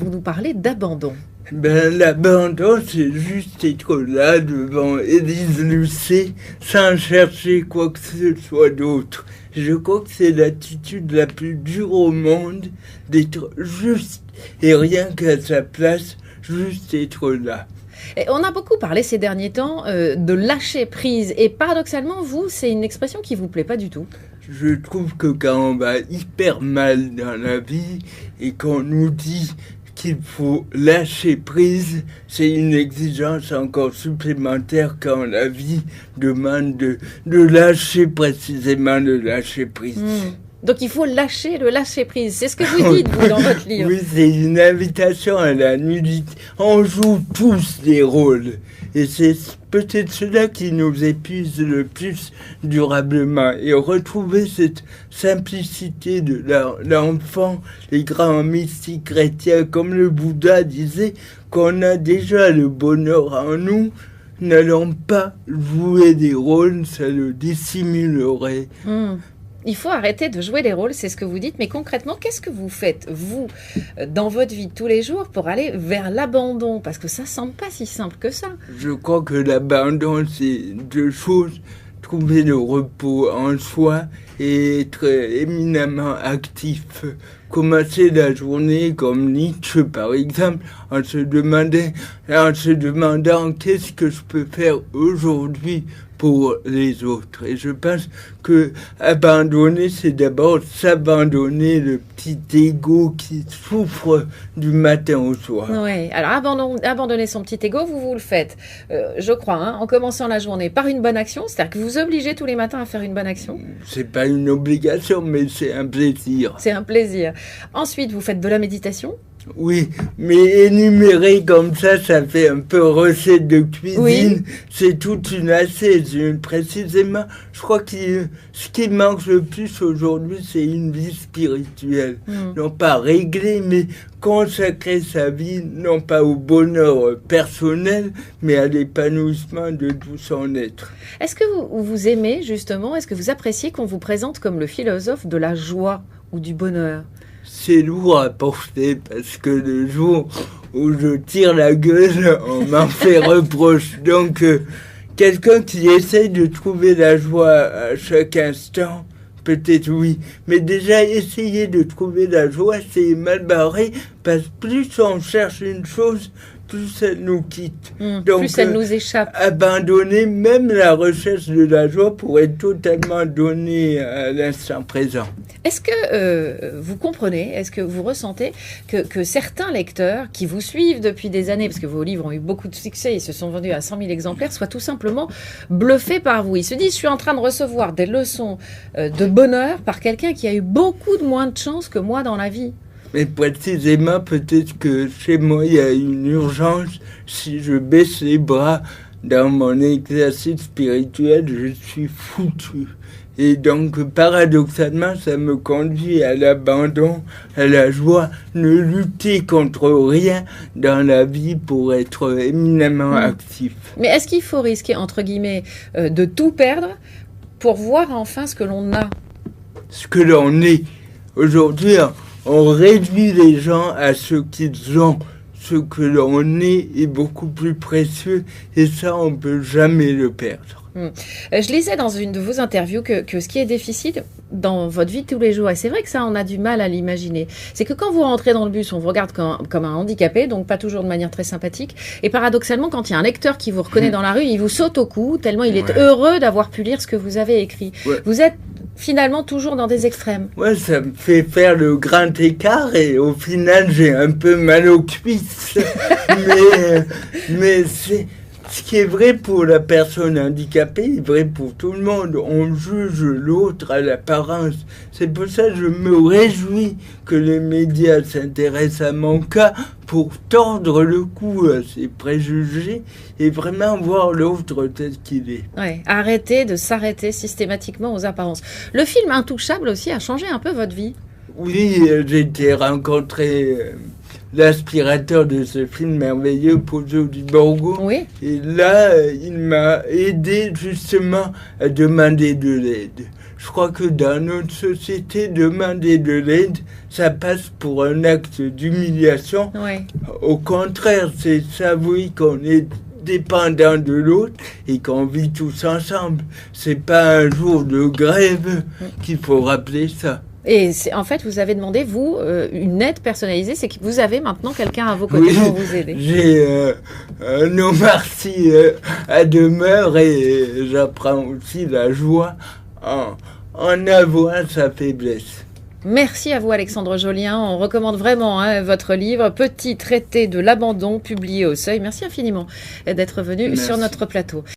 vous nous parlez d'abandon. Ben, l'abandon, c'est juste être là devant Élise Lucet sans chercher quoi que ce soit d'autre. Je crois que c'est l'attitude la plus dure au monde, d'être juste et rien qu'à sa place, juste être là. Et on a beaucoup parlé ces derniers temps de lâcher prise. Et paradoxalement, vous, c'est une expression qui vous plaît pas du tout. Je trouve que quand on va hyper mal dans la vie et qu'on nous dit qu'il faut lâcher prise, c'est une exigence encore supplémentaire quand la vie demande de lâcher précisément le lâcher prise. Donc il faut lâcher le lâcher prise. C'est ce que vous dites, vous, dans votre livre. Oui, c'est une invitation à la nudité. On joue tous des rôles. Et c'est peut-être cela qui nous épuise le plus durablement. Et retrouver cette simplicité de l'enfant, les grands mystiques chrétiens, comme le Bouddha disait, qu'on a déjà le bonheur en nous, n'allons pas jouer des rôles, ça le dissimulerait. Il faut arrêter de jouer les rôles, c'est ce que vous dites. Mais concrètement, qu'est-ce que vous faites, vous, dans votre vie de tous les jours, pour aller vers l'abandon? Parce que ça semble pas si simple que ça. Je crois que l'abandon, c'est deux choses. Trouver le repos en soi et être éminemment actif. Commencer la journée comme Nietzsche, par exemple, en se demandant qu'est-ce que je peux faire aujourd'hui pour les autres. Et je pense que abandonner, c'est d'abord s'abandonner le petit ego qui souffre du matin au soir. Oui, alors abandonner son petit ego, vous le faites, je crois, en commençant la journée par une bonne action, c'est-à-dire que vous obligez tous les matins à faire une bonne action. C'est pas une obligation, mais c'est un plaisir. C'est un plaisir. Ensuite, vous faites de la méditation. Oui, mais énumérer comme ça fait un peu recette de cuisine. Oui. C'est toute une assiette. Précisément, je crois que ce qui manque le plus aujourd'hui, c'est une vie spirituelle. Non pas réglée, mais consacrer sa vie, non pas au bonheur personnel, mais à l'épanouissement de tout son être. Est-ce que vous aimez, justement, est-ce que vous appréciez qu'on vous présente comme le philosophe de la joie ou du bonheur ? C'est lourd à porter parce que le jour où je tire la gueule, on m'en fait reproche. Donc, quelqu'un qui essaye de trouver la joie à chaque instant, peut-être oui. Mais déjà, essayer de trouver la joie, c'est mal barré parce que plus on cherche une chose, plus elle nous quitte. Donc, plus elle nous échappe. Abandonner même la recherche de la joie pour être totalement donné à l'instant présent. Est-ce que vous comprenez, est-ce que vous ressentez que certains lecteurs qui vous suivent depuis des années, parce que vos livres ont eu beaucoup de succès, ils se sont vendus à 100 000 exemplaires, soient tout simplement bluffés par vous? Ils se disent, je suis en train de recevoir des leçons de bonheur par quelqu'un qui a eu beaucoup de moins de chance que moi dans la vie. Mais précisément, peut-être que chez moi, il y a une urgence. Si je baisse les bras dans mon exercice spirituel, je suis foutu. Et donc, paradoxalement, ça me conduit à l'abandon, à la joie, ne lutter contre rien dans la vie pour être éminemment actif. Mais est-ce qu'il faut risquer, entre guillemets, de tout perdre pour voir enfin ce que l'on a? Ce que l'on est. Aujourd'hui, on réduit les gens à ce qu'ils ont. Ce que l'on est beaucoup plus précieux et ça, on ne peut jamais le perdre. Je lisais dans une de vos interviews que ce qui est difficile dans votre vie de tous les jours, et c'est vrai que ça, on a du mal à l'imaginer, c'est que quand vous rentrez dans le bus, on vous regarde comme un handicapé, donc pas toujours de manière très sympathique, et paradoxalement, quand il y a un lecteur qui vous reconnaît dans la rue, il vous saute au cou, tellement il est heureux d'avoir pu lire ce que vous avez écrit. Vous êtes finalement toujours dans des extrêmes. Ouais, ça me fait faire le grand écart et au final j'ai un peu mal aux cuisses. mais c'est ce qui est vrai pour la personne handicapée est vrai pour tout le monde. On juge l'autre à l'apparence. C'est pour ça que je me réjouis que les médias s'intéressent à mon cas pour tordre le cou à ces préjugés et vraiment voir l'autre tel qu'il est. Ouais, arrêtez de s'arrêter systématiquement aux apparences. Le film Intouchable aussi a changé un peu votre vie. Oui, j'ai été rencontré l'aspirateur de ce film merveilleux, Pozzo di Borgo. Oui. Et là, il m'a aidé justement à demander de l'aide. je crois que dans notre société, demander de l'aide, ça passe pour un acte d'humiliation. Ouais. Au contraire, c'est s'avouer qu'on est dépendant de l'autre et qu'on vit tous ensemble. C'est pas un jour de grève qu'il faut rappeler ça. Et en fait, vous avez demandé, vous, une aide personnalisée, c'est que vous avez maintenant quelqu'un à vos côtés Oui, pour vous aider. j'ai un Omar Sy à demeure et j'apprends aussi la joie en avouant sa faiblesse. Merci à vous, Alexandre Jolien. On recommande vraiment votre livre, Petit traité de l'abandon, publié au Seuil. Merci infiniment d'être venu sur notre plateau.